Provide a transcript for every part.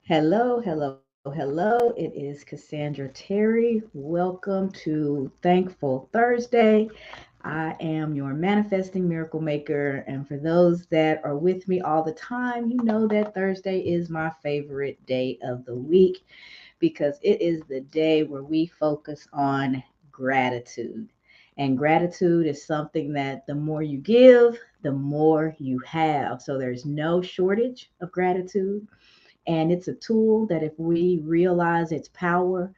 Hello, hello, hello. It is Cassandra Terry. Welcome to Thankful Thursday. I am your manifesting miracle maker. And for those that are with me all the time, you know that Thursday is my favorite day of the week because it is the day where we focus on gratitude. And gratitude is something that the more you give, the more you have. So there's no shortage of gratitude, and it's a tool that, if we realize its power,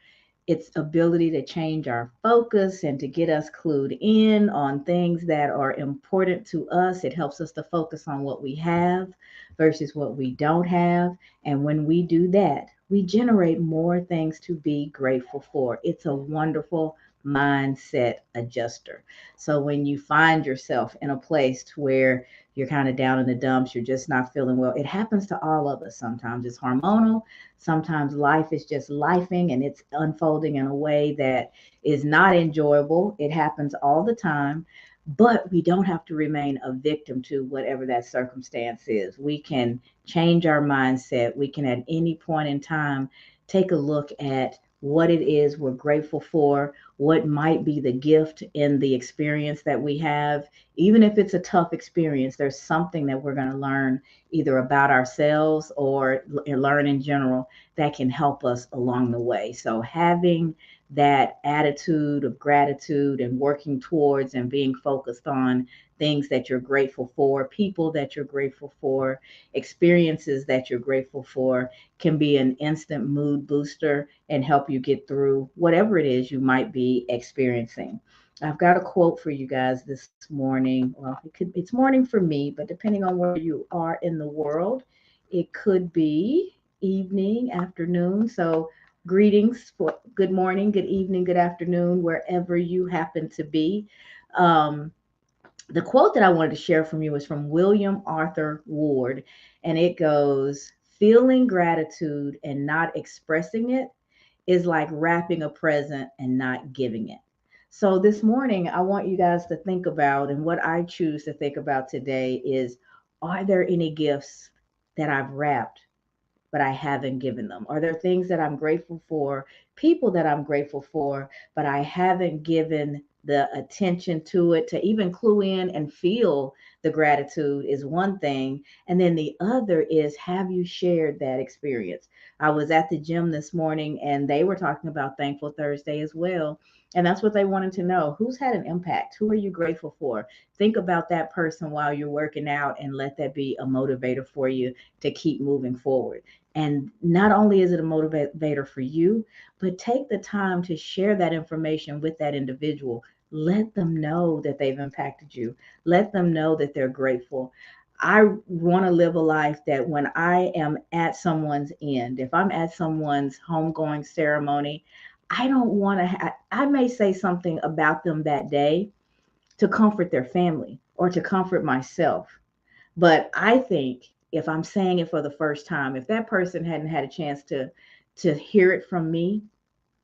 its ability to change our focus and to get us clued in on things that are important to us, it helps us to focus on what we have versus what we don't have. And when we do that, we generate more things to be grateful for. It's a wonderful mindset adjuster. So when you find yourself in a place where you're kind of down in the dumps, you're just not feeling well, it happens to all of us. Sometimes it's hormonal, sometimes life is just lifing and it's unfolding in a way that is not enjoyable. It happens all the time, but we don't have to remain a victim to whatever that circumstance is. We can change our mindset. We can, at any point in time, take a look at what it is we're grateful for, what might be the gift in the experience that we have. Even if it's a tough experience, there's something that we're going to learn, either about ourselves or learn in general, that can help us along the way. So having that attitude of gratitude and working towards and being focused on things that you're grateful for, people that you're grateful for, experiences that you're grateful for, can be an instant mood booster and help you get through whatever it is you might be experiencing. I've got a quote for you guys this morning. Well, it's morning for me, but depending on where you are in the world, it could be evening, afternoon. So greetings for good morning, good evening, good afternoon, wherever you happen to be. Um, the quote that I wanted to share from you is from William Arthur Ward, and it goes, "Feeling gratitude and not expressing it is like wrapping a present and not giving it." So this morning, I want you guys to think about, and what I choose to think about today is, are there any gifts that I've wrapped but I haven't given them? Are there things that I'm grateful for, people that I'm grateful for, but I haven't given the attention to it to even clue in and feel the gratitude? Is one thing. And then the other is, have you shared that experience? I was at the gym this morning and they were talking about Thankful Thursday as well. And that's what they wanted to know. Who's had an impact? Who are you grateful for? Think about that person while you're working out and let that be a motivator for you to keep moving forward. And not only is it a motivator for you, but take the time to share that information with that individual. Let them know that they've impacted you. Let them know that they're grateful. I want to live a life that when I am at someone's end, if I'm at someone's homegoing ceremony, I don't want to, I may say something about them that day to comfort their family or to comfort myself. But I think if I'm saying it for the first time, if that person hadn't had a chance to hear it from me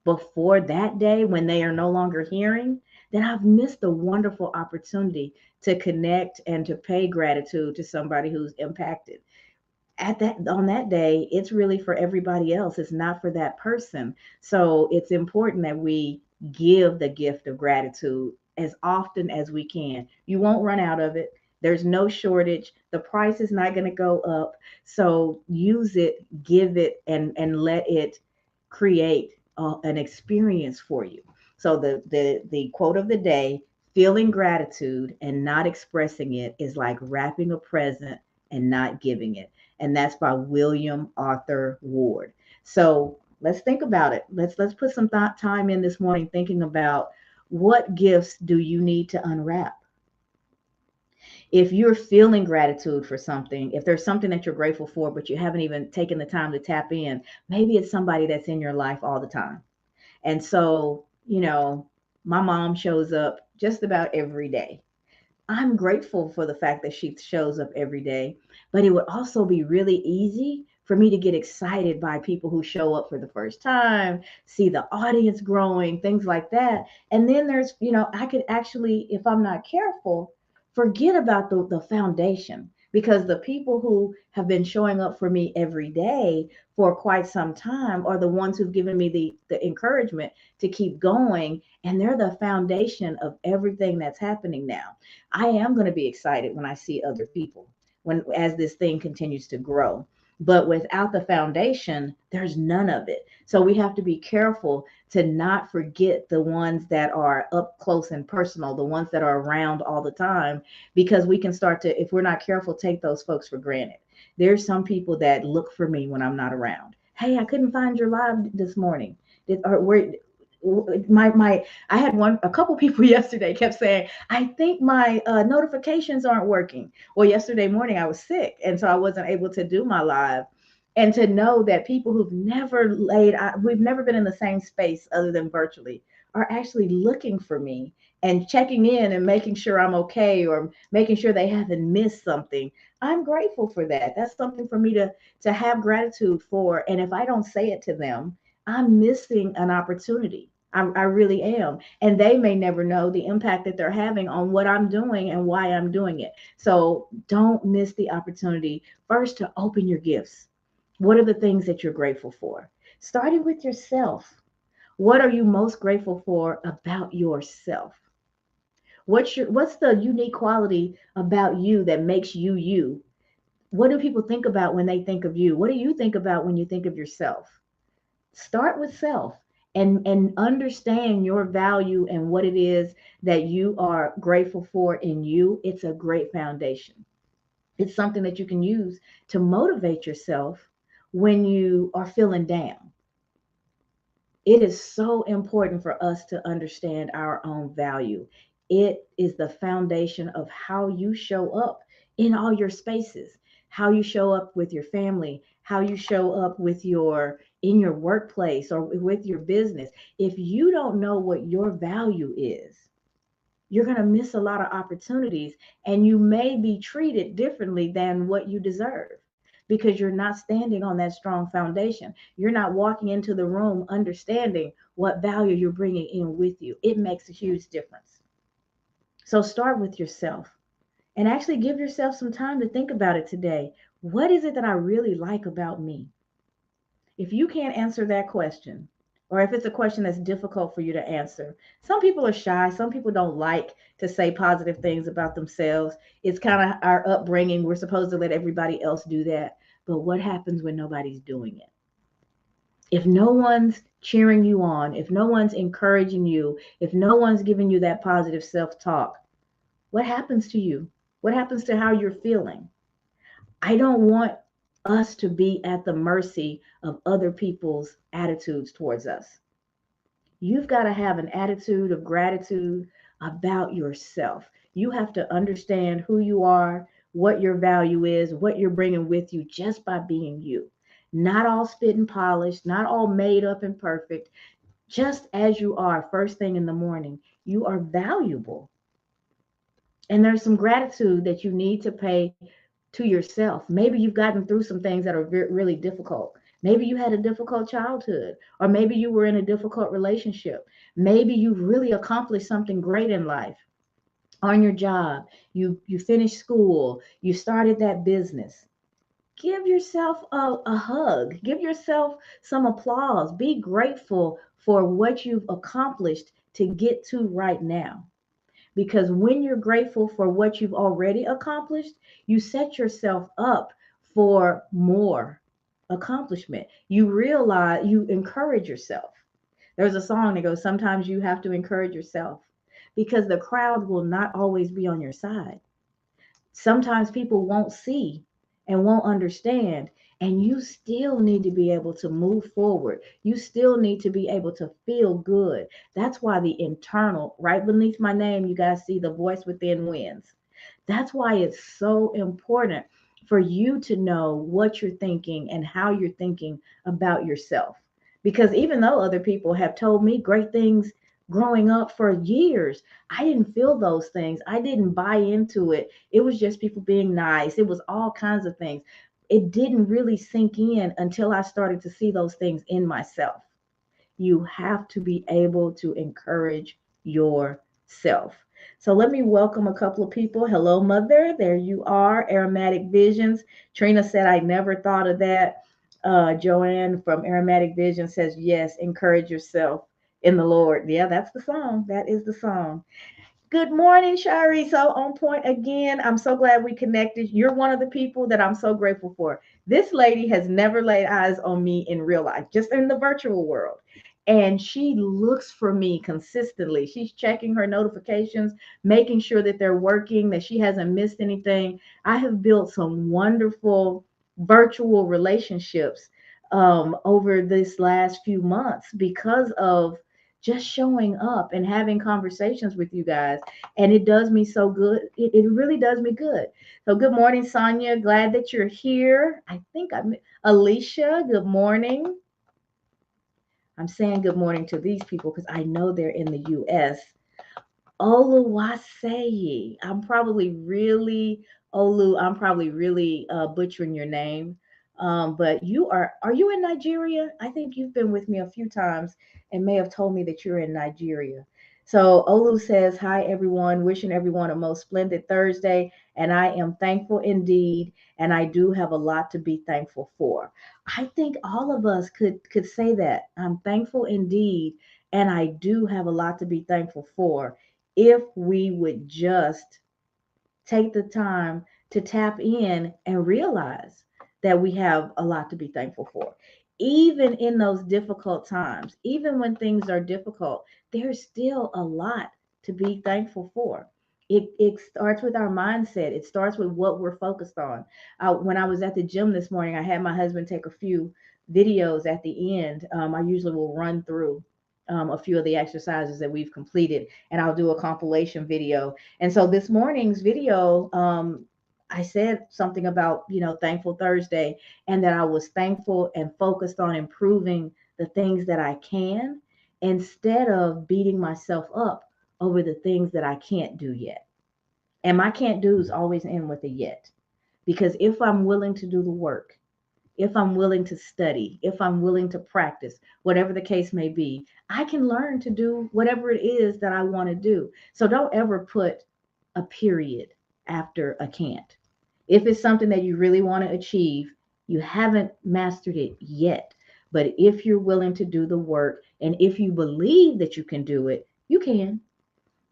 before that day when they are no longer hearing, then I've missed a wonderful opportunity to connect and to pay gratitude to somebody who's impacted. At that, on that day, it's really for everybody else. It's not for that person. So it's important that we give the gift of gratitude as often as we can. You won't run out of it. There's no shortage. The price is not going to go up. So use it, give it, and let it create an experience for you. So the quote of the day: feeling gratitude and not expressing it is like wrapping a present and not giving it. And that's by William Arthur Ward. So let's think about it. Let's put some time in this morning thinking about, what gifts do you need to unwrap? If you're feeling gratitude for something, if there's something that you're grateful for, but you haven't even taken the time to tap in, maybe it's somebody that's in your life all the time. And so, my mom shows up just about every day. I'm grateful for the fact that she shows up every day, but it would also be really easy for me to get excited by people who show up for the first time, see the audience growing, things like that. And then I could actually, if I'm not careful, forget about the foundation. because the people who have been showing up for me every day for quite some time are the ones who've given me the encouragement to keep going. And they're the foundation of everything that's happening now. I am going to be excited when I see other people when as this thing continues to grow. But without the foundation, there's none of it. So we have to be careful to not forget the ones that are up close and personal, the ones that are around all the time, because we can start to, if we're not careful, take those folks for granted. There's some people that look for me when I'm not around. Hey, I couldn't find your live this morning. Or where my I had a couple people yesterday kept saying, I think my notifications aren't working. Well, yesterday morning I was sick, and so I wasn't able to do my live. And to know that people who've never we've never been in the same space other than virtually, are actually looking for me and checking in and making sure I'm okay, or making sure they haven't missed something. I'm grateful for that. That's something for me to have gratitude for. And if I don't say it to them, I'm missing an opportunity. I really am. And they may never know the impact that they're having on what I'm doing and why I'm doing it. So don't miss the opportunity first to open your gifts. What are the things that you're grateful for? Starting with yourself. What are you most grateful for about yourself? What's the unique quality about you that makes you you? What do people think about when they think of you? What do you think about when you think of yourself? Start with self, and understand your value and what it is that you are grateful for in you. It's a great foundation. It's something that you can use to motivate yourself when you are feeling down. It is so important for us to understand our own value. It is the foundation of how you show up in all your spaces, how you show up with your family, how you show up with your in your workplace or with your business. If you don't know what your value is, you're going to miss a lot of opportunities, and you may be treated differently than what you deserve because you're not standing on that strong foundation. You're not walking into the room understanding what value you're bringing in with you. It makes a huge difference. So start with yourself and actually give yourself some time to think about it today. What is it that I really like about me? If you can't answer that question, or if it's a question that's difficult for you to answer, some people are shy. Some people don't like to say positive things about themselves. It's kind of our upbringing. We're supposed to let everybody else do that. But what happens when nobody's doing it? If no one's cheering you on, if no one's encouraging you, if no one's giving you that positive self talk, what happens to you? What happens to how you're feeling? I don't want us to be at the mercy of other people's attitudes towards us. You've got to have an attitude of gratitude about yourself. You have to understand who you are, what your value is, what you're bringing with you just by being you. Not all spit and polished, not all made up and perfect, just as you are first thing in the morning. You are valuable. And there's some gratitude that you need to pay to yourself. Maybe you've gotten through some things that are really difficult. Maybe you had a difficult childhood, or maybe you were in a difficult relationship. Maybe you've really accomplished something great in life on your job. You finished school, you started that business. Give yourself a hug, give yourself some applause. Be grateful for what you've accomplished to get to right now. Because when you're grateful for what you've already accomplished, you set yourself up for more accomplishment. You realize you encourage yourself. There's a song that goes, sometimes you have to encourage yourself because the crowd will not always be on your side. Sometimes people won't see and won't understand, and you still need to be able to move forward. You still need to be able to feel good. That's why the internal, right beneath my name, you guys see the voice within wins. That's why it's so important for you to know what you're thinking and how you're thinking about yourself. Because even though other people have told me great things growing up for years, I didn't feel those things. I didn't buy into it. It was just people being nice. It was all kinds of things. It didn't really sink in until I started to see those things in myself. You have to be able to encourage yourself. So let me welcome a couple of people. Hello, Mother. There you are. Aromatic Visions. Trina said, I never thought of that. Joanne from Aromatic Vision says, yes, encourage yourself in the Lord. Yeah, that's the song. That is the song. Good morning, Shari. So on point again. I'm so glad we connected. You're one of the people that I'm so grateful for. This lady has never laid eyes on me in real life, just in the virtual world. And she looks for me consistently. She's checking her notifications, making sure that they're working, that she hasn't missed anything. I have built some wonderful virtual relationships over this last few months because of just showing up and having conversations with you guys. And it does me so good. It really does me good. So good morning, Sonia. Glad that you're here. I think I'm Alicia. Good morning. I'm saying good morning to these people because I know they're in the US. Oluwaseyi. I'm probably really butchering your name. But are you in Nigeria? I think you've been with me a few times and may have told me that you're in Nigeria. So Olu says, hi everyone, wishing everyone a most splendid Thursday. And I am thankful indeed. And I do have a lot to be thankful for. I think all of us could say that. I'm thankful indeed. And I do have a lot to be thankful for if we would just take the time to tap in and realize that we have a lot to be thankful for. Even in those difficult times, even when things are difficult, there's still a lot to be thankful for. It starts with our mindset. It starts with what we're focused on. When I was at the gym this morning, I had my husband take a few videos at the end. I usually will run through a few of the exercises that we've completed, and I'll do a compilation video. And so this morning's video, I said something about, Thankful Thursday, and that I was thankful and focused on improving the things that I can instead of beating myself up over the things that I can't do yet. And my can't do's always end with a yet. Because if I'm willing to do the work, if I'm willing to study, if I'm willing to practice, whatever the case may be, I can learn to do whatever it is that I want to do. So don't ever put a period after a can't. If it's something that you really want to achieve, you haven't mastered it yet. But if you're willing to do the work and if you believe that you can do it, you can.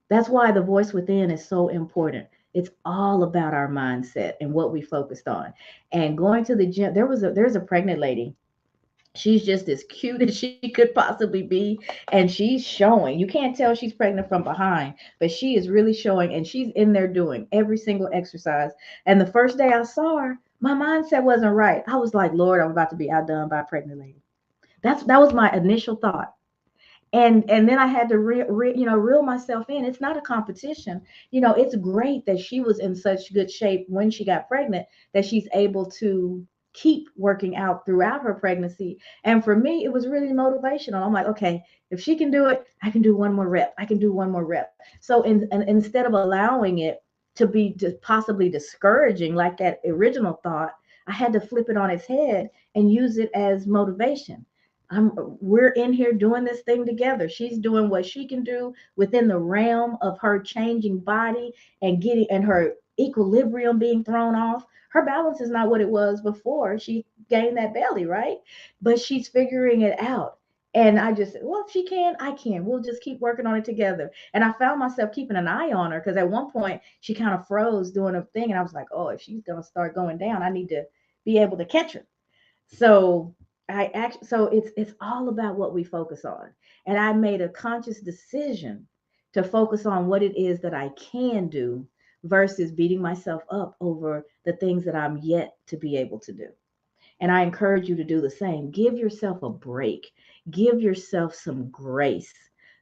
That's why the voice within is so important. It's all about our mindset and what we focused on. And going to the gym, there's a pregnant lady. She's just as cute as she could possibly be, and she's showing. You can't tell she's pregnant from behind, but she is really showing, and she's in there doing every single exercise. And the first day I saw her, my mindset wasn't right. I was like, Lord, I'm about to be outdone by a pregnant lady. That was my initial thought. And then I had to reel myself in. It's not a competition. It's great that she was in such good shape when she got pregnant that she's able to keep working out throughout her pregnancy. And for me, it was really motivational. I'm like, okay, if she can do it, I can do one more rep. I can do one more rep. So instead of allowing it to be possibly discouraging, like that original thought, I had to flip it on its head and use it as motivation. We're in here doing this thing together. She's doing what she can do within the realm of her changing body and her equilibrium being thrown off. Her balance is not what it was before she gained that belly, right? But she's figuring it out. And I just said, well, if she can, I can. We'll just keep working on it together. And I found myself keeping an eye on her because at one point she kind of froze doing a thing. And I was like, oh, if she's going to start going down, I need to be able to catch her. So it's all about what we focus on. And I made a conscious decision to focus on what it is that I can do versus beating myself up over the things that I'm yet to be able to do. And I encourage you to do the same. Give yourself a break. Give yourself some grace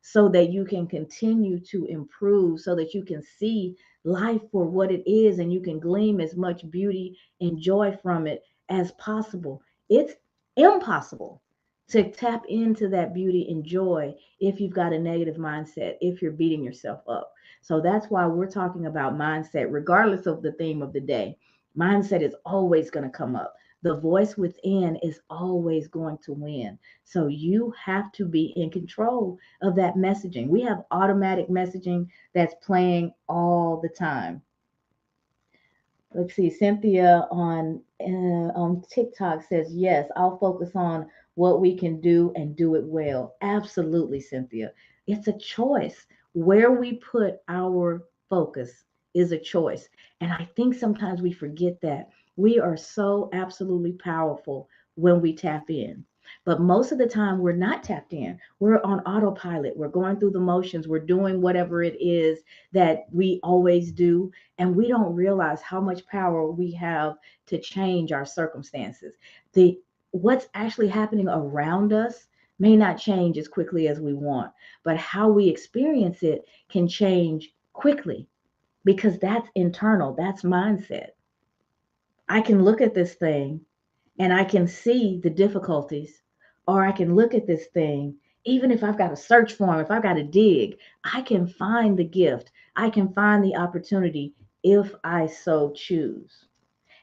so that you can continue to improve, so that you can see life for what it is and you can glean as much beauty and joy from it as possible. It's impossible to tap into that beauty and joy if you've got a negative mindset, if you're beating yourself up. So that's why we're talking about mindset, regardless of the theme of the day. Mindset is always going to come up. The voice within is always going to win. So you have to be in control of that messaging. We have automatic messaging that's playing all the time. Let's see, Cynthia on TikTok says, yes, I'll focus on what we can do and do it well. Absolutely, Cynthia. It's a choice. Where we put our focus is a choice. And I think sometimes we forget that. We are so absolutely powerful when we tap in. But most of the time, we're not tapped in. We're on autopilot. We're going through the motions. We're doing whatever it is that we always do, and we don't realize how much power we have to change our circumstances. The What's actually happening around us may not change as quickly as we want, but how we experience it can change quickly, because that's internal, that's mindset. I can look at this thing and I can see the difficulties, or I can look at this thing, even if I've got to search for them, if I've got to dig, I can find the gift, I can find the opportunity if I so choose.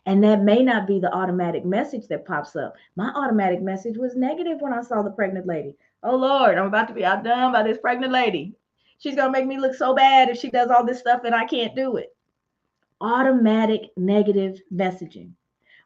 And that may not be the automatic message that pops up. My automatic message was negative when I saw the pregnant lady. Oh Lord, I'm about to be outdone by this pregnant lady. She's going to make me look so bad if she does all this stuff and I can't do it. Automatic negative messaging.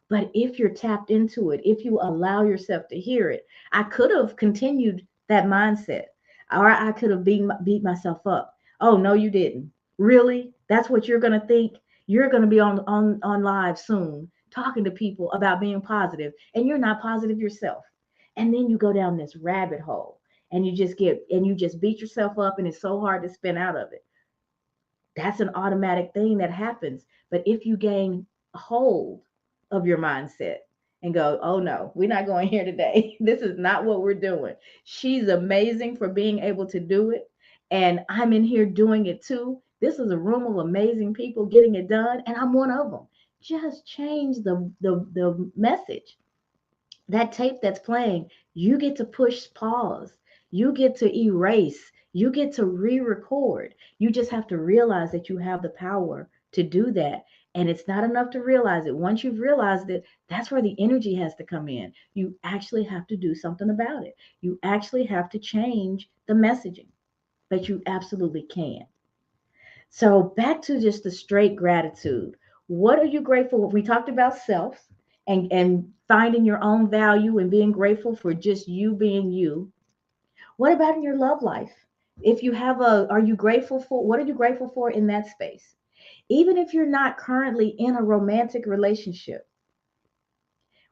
But if you're tapped into it, if you allow yourself to hear it, I could have continued that mindset, or I could have beat myself up. Oh, no, you didn't. Really? That's what you're going to think? You're going to be on live soon talking to people about being positive, and you're not positive yourself. And then you go down this rabbit hole and you just beat yourself up, and it's so hard to spin out of it. That's an automatic thing that happens. But if you gain hold of your mindset and go, oh no, we're not going here today. This is not what we're doing. She's amazing for being able to do it. And I'm in here doing it too. This is a room of amazing people getting it done, and I'm one of them. Just change the message. That tape that's playing, you get to push pause, you get to erase, you get to re-record. You just have to realize that you have the power to do that. And it's not enough to realize it. Once you've realized it, that's where the energy has to come in. You actually have to do something about it. You actually have to change the messaging, but you absolutely can. So back to just the straight gratitude. What are you grateful for? We talked about self and finding your own value and being grateful for just you being you. What about in your love life? If you have a, are you grateful for, what are you grateful for in that space? Even if you're not currently in a romantic relationship,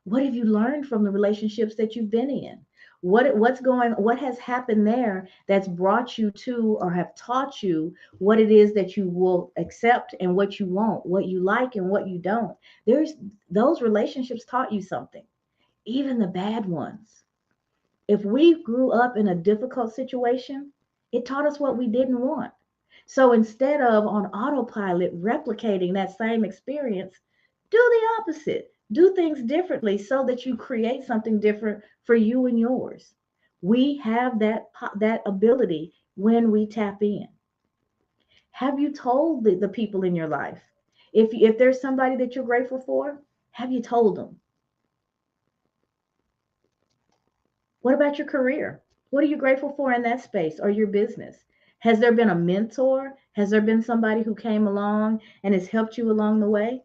what have you learned from the relationships that you've been in? What has happened there that's brought you to or have taught you what it is that you will accept and what you won't, what you like and what you don't? There's those relationships taught you something, even the bad ones. If we grew up in a difficult situation, it taught us what we didn't want. So instead of on autopilot replicating that same experience, do the opposite. Do things differently so that you create something different for you and yours. We have that ability when we tap in. Have you told the people in your life? If there's somebody that you're grateful for, have you told them? What about your career? What are you grateful for in that space or your business? Has there been a mentor? Has there been somebody who came along and has helped you along the way?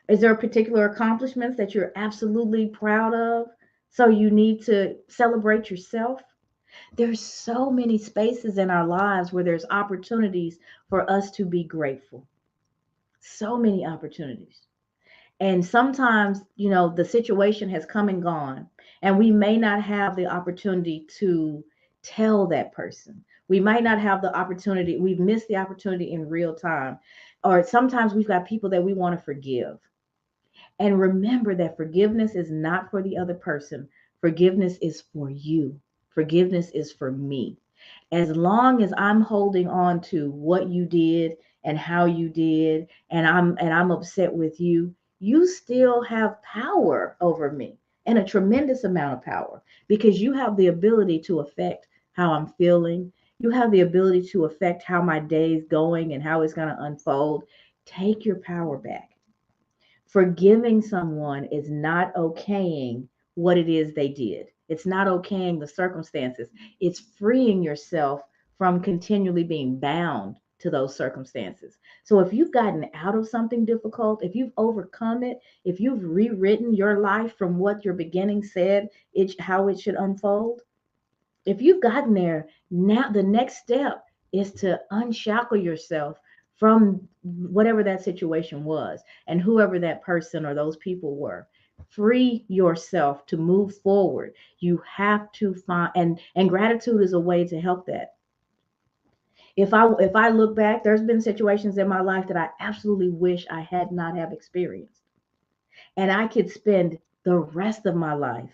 Is there particular accomplishments that you're absolutely proud of? So you need to celebrate yourself? There's so many spaces in our lives where there's opportunities for us to be grateful. So many opportunities. And sometimes, the situation has come and gone, and we may not have the opportunity to tell that person. We might not have the opportunity. We've missed the opportunity in real time. Or sometimes we've got people that we want to forgive. And remember that forgiveness is not for the other person. Forgiveness is for you. Forgiveness is for me. As long as I'm holding on to what you did and how you did, and I'm upset with you, you still have power over me, and a tremendous amount of power, because you have the ability to affect how I'm feeling. You have the ability to affect how my day is going and how it's going to unfold. Take your power back. Forgiving someone is not okaying what it is they did. It's not okaying the circumstances. It's freeing yourself from continually being bound to those circumstances. So if you've gotten out of something difficult, if you've overcome it, if you've rewritten your life from what your beginning said, how it should unfold, if you've gotten there, now the next step is to unshackle yourself from whatever that situation was and whoever that person or those people were. Free yourself to move forward. You have to find, and gratitude is a way to help that. If I look back, there's been situations in my life that I absolutely wish I had not have experienced. And I could spend the rest of my life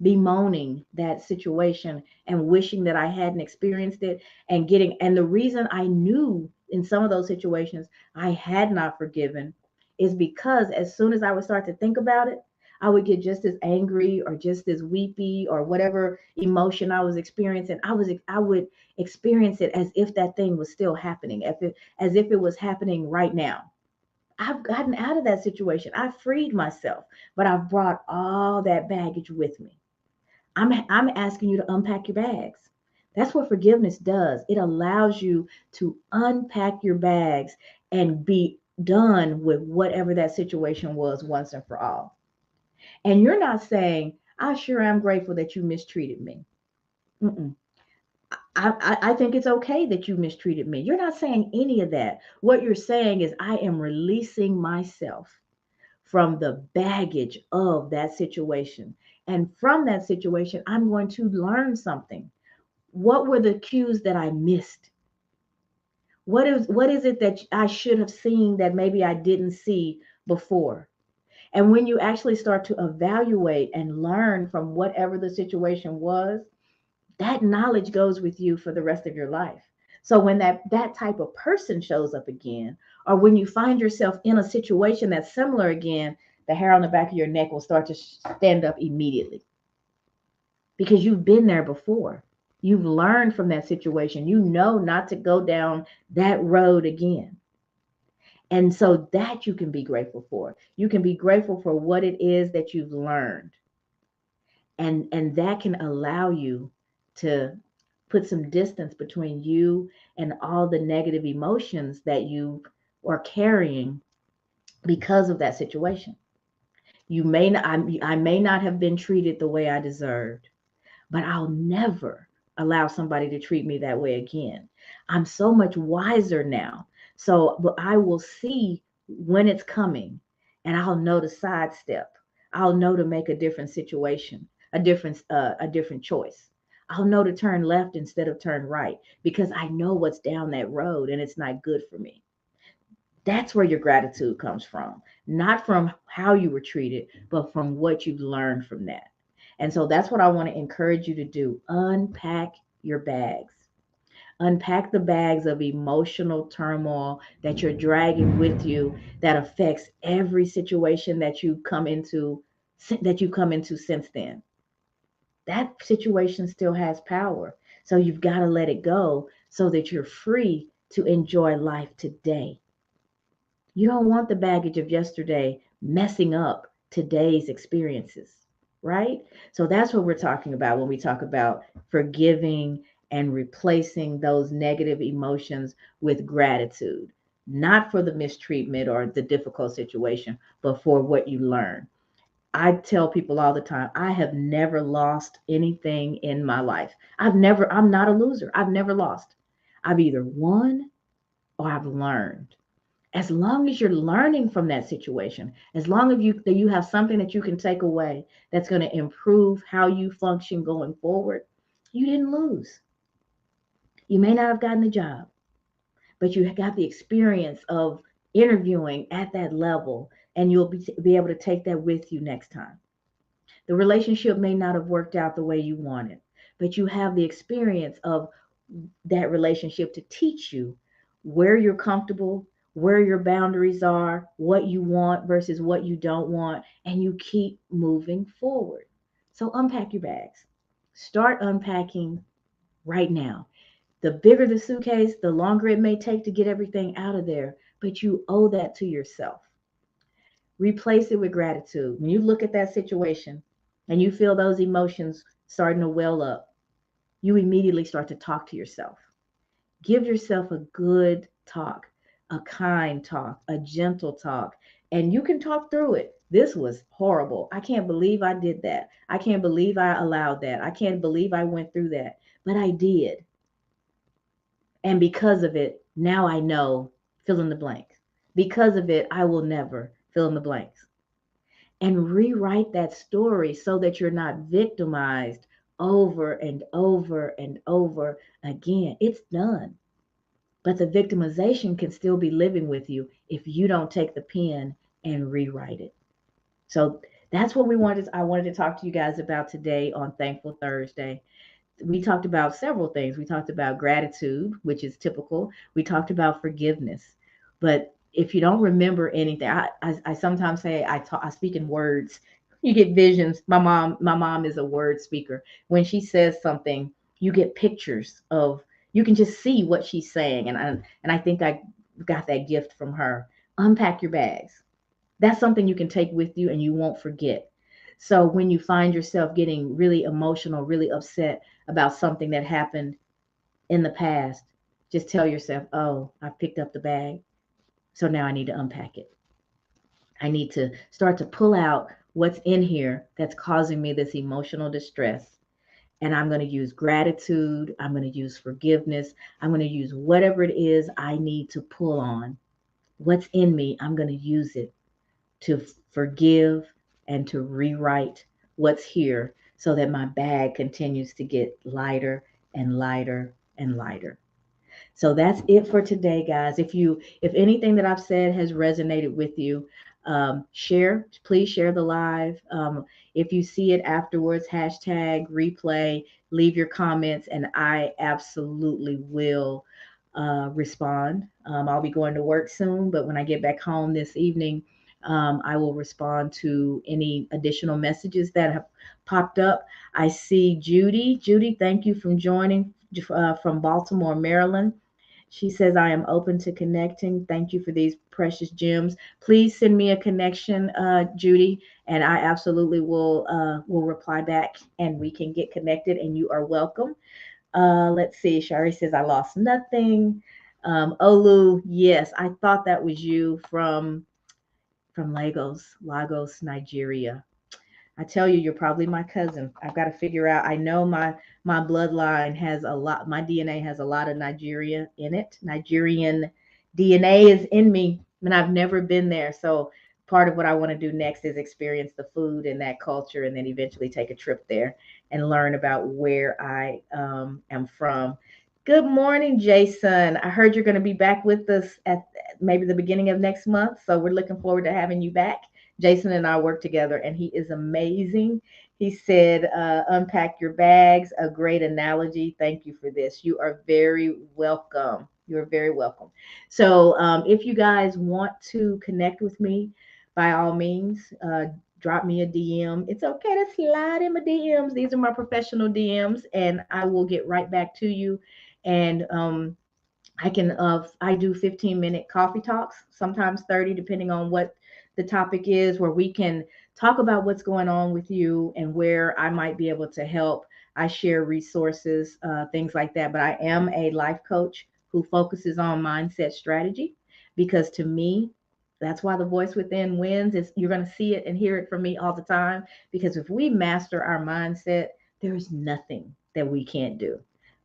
bemoaning that situation and wishing that I hadn't experienced it, and the reason I knew in some of those situations I had not forgiven is because as soon as I would start to think about it, I would get just as angry or just as weepy or whatever emotion I was experiencing. I would experience it as if that thing was still happening, as if it was happening right now. I've gotten out of that situation. I freed myself, but I've brought all that baggage with me. I'm asking you to unpack your bags. That's what forgiveness does. It allows you to unpack your bags and be done with whatever that situation was once and for all. And you're not saying, I sure am grateful that you mistreated me. Mm-mm. I think it's okay that you mistreated me. You're not saying any of that. What you're saying is, I am releasing myself from the baggage of that situation. And from that situation, I'm going to learn something. What were the cues that I missed? What is it that I should have seen that maybe I didn't see before? And when you actually start to evaluate and learn from whatever the situation was, that knowledge goes with you for the rest of your life. So when that type of person shows up again, or when you find yourself in a situation that's similar again, the hair on the back of your neck will start to stand up immediately because you've been there before. You've learned from that situation. You know not to go down that road again. And so that you can be grateful for. You can be grateful for what it is that you've learned. And that can allow you to put some distance between you and all the negative emotions that you are carrying because of that situation. You may not, I may not have been treated the way I deserved, but I'll never allow somebody to treat me that way again. I'm so much wiser now. So but I will see when it's coming, and I'll know to sidestep. I'll know to make a different situation, a different choice. I'll know to turn left instead of turn right because I know what's down that road and it's not good for me. That's where your gratitude comes from, not from how you were treated, but from what you've learned from that. And so that's what I want to encourage you to do. Unpack your bags. Unpack the bags of emotional turmoil that you're dragging with you that affects every situation that you come into since then. That situation still has power. So you've got to let it go so that you're free to enjoy life today. You don't want the baggage of yesterday messing up today's experiences, right? So that's what we're talking about when we talk about forgiving and replacing those negative emotions with gratitude, not for the mistreatment or the difficult situation, but for what you learn. I tell people all the time, I have never lost anything in my life. I'm not a loser. I've never lost. I've either won or I've learned. As long as you're learning from that situation, as long as you have something that you can take away that's going to improve how you function going forward, you didn't lose. You may not have gotten the job, but you got the experience of interviewing at that level, and you'll be able to take that with you next time. The relationship may not have worked out the way you wanted, but you have the experience of that relationship to teach you where you're comfortable, where your boundaries are, what you want versus what you don't want, and you keep moving forward. So unpack your bags. Start unpacking right now. The bigger the suitcase, the longer it may take to get everything out of there, but you owe that to yourself. Replace it with gratitude. When you look at that situation and you feel those emotions starting to well up, you immediately start to talk to yourself. Give yourself a good talk, a kind talk, a gentle talk, and you can talk through it. This was horrible. I can't believe I did that. I can't believe I allowed that. I can't believe I went through that. But I did. And because of it, now I know, fill in the blank. Because of it, I will never fill in the blanks. And rewrite that story so that you're not victimized over and over and over again. It's done. But the victimization can still be living with you if you don't take the pen and rewrite it. So that's what I wanted to talk to you guys about today on Thankful Thursday. We talked about several things. We talked about gratitude, which is typical. We talked about forgiveness. But if you don't remember anything, I sometimes say I speak in words. You get visions. My mom is a word speaker. When she says something, you get pictures of, you can just see what she's saying. And I think I got that gift from her. Unpack your bags. That's something you can take with you and you won't forget. So when you find yourself getting really emotional, really upset about something that happened in the past, just tell yourself, oh, I picked up the bag. So now I need to unpack it. I need to start to pull out what's in here that's causing me this emotional distress. And I'm going to use gratitude. I'm going to use forgiveness. I'm going to use whatever it is I need to pull on. What's in me, I'm going to use it to forgive and to rewrite what's here so that my bag continues to get lighter and lighter and lighter. So that's it for today, guys. If anything that I've said has resonated with you, please share the live. If you see it afterwards, hashtag replay, leave your comments, and I absolutely will respond. I'll be going to work soon, but when I get back home this evening, I will respond to any additional messages that have popped up. I see Judy. Judy, thank you for joining from Baltimore, Maryland. She says, I am open to connecting. Thank you for these precious gems. Please send me a connection, Judy, and I absolutely will reply back and we can get connected and you are welcome. Let's see. Shari says, I lost nothing. Olu, yes, I thought that was you from Lagos, Nigeria. I tell you, you're probably my cousin. I've got to figure out. I know my bloodline has a lot. My DNA has a lot of Nigeria in it. Nigerian DNA is in me, and I've never been there. So part of what I want to do next is experience the food and that culture, and then eventually take a trip there and learn about where I am from. Good morning, Jason. I heard you're going to be back with us at maybe the beginning of next month. So we're looking forward to having you back. Jason and I work together, and he is amazing. He said, unpack your bags, a great analogy. Thank you for this. You are very welcome. You're very welcome. So if you guys want to connect with me, by all means, drop me a DM. It's okay to slide in my DMs. These are my professional DMs, and I will get right back to you. And I do 15-minute coffee talks, sometimes 30, depending on what the topic is, where we can talk about what's going on with you and where I might be able to help. I share resources, things like that. But I am a life coach who focuses on mindset strategy because to me, that's why the voice within wins. Is you're going to see it and hear it from me all the time, because if we master our mindset, there is nothing that we can't do.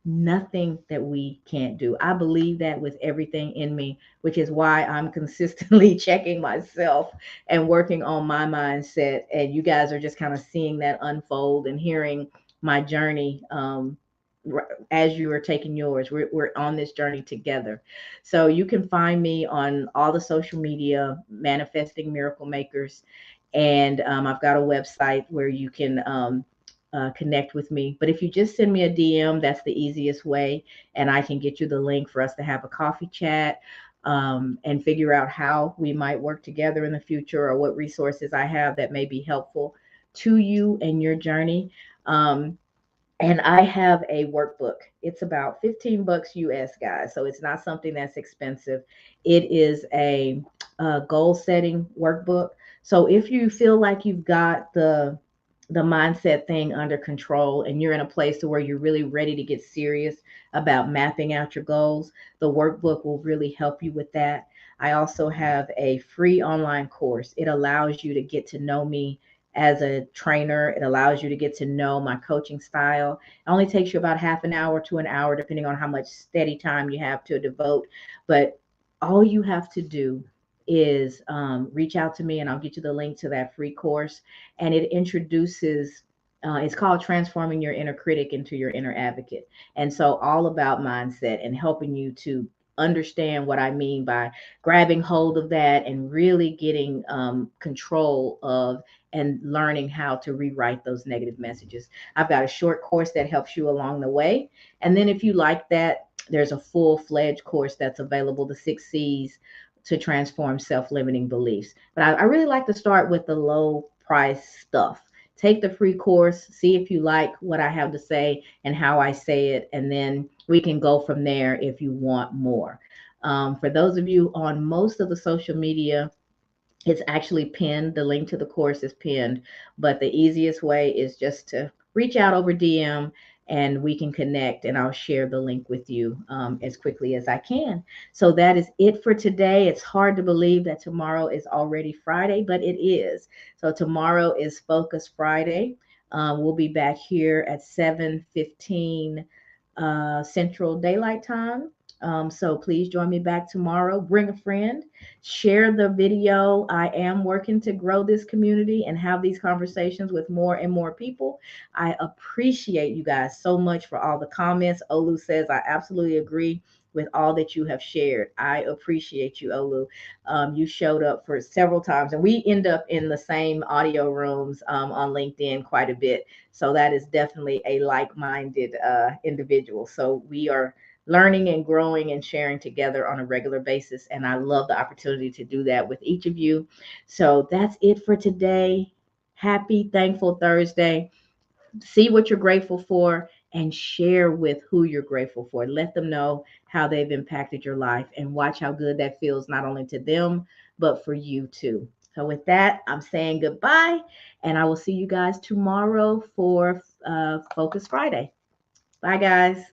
Nothing that we can't do. I believe that with everything in me, which is why I'm consistently checking myself and working on my mindset. And you guys are just kind of seeing that unfold and hearing my journey as you are taking yours. We're on this journey together. So you can find me on all the social media, Manifesting Miracle Makers. And I've got a website where you can connect with me. But if you just send me a DM, that's the easiest way. And I can get you the link for us to have a coffee chat and figure out how we might work together in the future or what resources I have that may be helpful to you and your journey. And I have a workbook. It's about $15 US, guys. So it's not something that's expensive. It is a goal setting workbook. So if you feel like you've got the mindset thing under control and you're in a place to where you're really ready to get serious about mapping out your goals, the workbook will really help you with that. I also have a free online course. It allows you to get to know me as a trainer. It allows you to get to know my coaching style. It only takes you about half an hour to an hour, depending on how much steady time you have to devote. But all you have to do is reach out to me and I'll get you the link to that free course. And it introduces, it's called Transforming Your Inner Critic into Your Inner Advocate. And so, all about mindset and helping you to understand what I mean by grabbing hold of that and really getting control of and learning how to rewrite those negative messages. I've got a short course that helps you along the way. And then, if you like that, there's a full-fledged course that's available, the 6 C's to transform self-limiting beliefs. But I really like to start with the low price stuff. Take the free course, see if you like what I have to say and how I say it, and then we can go from there if you want more. For those of you on most of the social media, it's actually pinned. The link to the course is pinned, but the easiest way is just to reach out over DM and we can connect and I'll share the link with you as quickly as I can. So that is it for today. It's hard to believe that tomorrow is already Friday, but it is. So tomorrow is Focus Friday. We'll be back here at 7:15 Central Daylight Time. So please join me back tomorrow. Bring a friend, share the video. I am working to grow this community and have these conversations with more and more people. I appreciate you guys so much for all the comments. Olu says, I absolutely agree with all that you have shared. I appreciate you, Olu. You showed up for several times, and we end up in the same audio rooms on LinkedIn quite a bit. So that is definitely a like-minded individual. So we are learning and growing and sharing together on a regular basis. And I love the opportunity to do that with each of you. So that's it for today. Happy Thankful Thursday. See what you're grateful for and share with who you're grateful for. Let them know how they've impacted your life and watch how good that feels, not only to them, but for you too. So, with that, I'm saying goodbye, and I will see you guys tomorrow for Focus Friday. Bye, guys.